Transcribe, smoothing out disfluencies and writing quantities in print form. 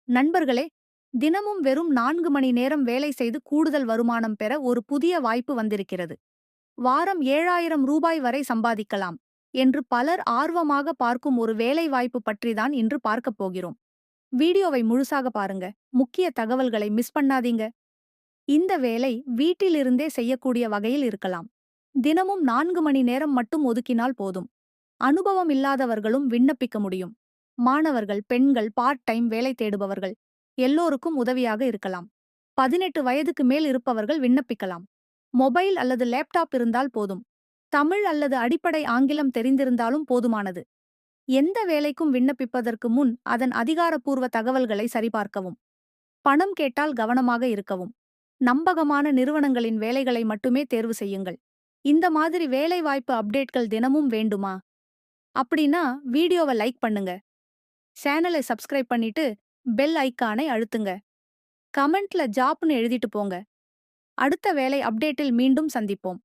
நண்பர்களே, தினமும் வெறும் 4 மணி நேரம் வேலை செய்து கூடுதல் வருமானம் பெற ஒரு புதிய வாய்ப்பு வந்திருக்கிறது. வாரம் ரூ. 7,000 வரை சம்பாதிக்கலாம் என்று பலர் ஆர்வமாக பார்க்கும் ஒரு வேலைவாய்ப்பு பற்றிதான் இன்று பார்க்கப் போகிறோம். வீடியோவை முழுசாக பாருங்க. முக்கிய தகவல்களை மிஸ் பண்ணாதீங்க. இந்த வேலை வீட்டிலிருந்தே செய்யக்கூடிய வகையில் இருக்கலாம். தினமும் 4 மணி நேரம் மட்டும் ஒதுக்கினால் போதும். அனுபவம் இல்லாதவர்களும் விண்ணப்பிக்க முடியும். மாணவர்கள், பெண்கள், பார்ட் டைம் வேலை தேடுபவர்கள் எல்லோருக்கும் உதவியாக இருக்கலாம். 18 வயதுக்கு மேல் இருப்பவர்கள் விண்ணப்பிக்கலாம். மொபைல் அல்லது லேப்டாப் இருந்தால் போதும். தமிழ் அல்லது அடிப்படை ஆங்கிலம் தெரிந்திருந்தாலும் போதுமானது. எந்த வேலைக்கும் விண்ணப்பிப்பதற்கு முன் அதன் அதிகாரப்பூர்வ தகவல்களை சரிபார்க்கவும். பணம் கேட்டால் கவனமாக இருக்கவும். நம்பகமான நிறுவனங்களின் வேலைகளை மட்டுமே தேர்வு செய்யுங்கள். இந்த மாதிரி வேலைவாய்ப்பு அப்டேட்கள் தினமும் வேண்டுமா? அப்படின்னா வீடியோவை லைக் பண்ணுங்க. சேனலை சப்ஸ்கிரைப் பண்ணிட்டு பெல் ஐகானை அழுத்துங்க. கமெண்ட்ல ஜாப்னு எழுதிட்டு போங்க. அடுத்த வேலை அப்டேட்டில் மீண்டும் சந்திப்போம்.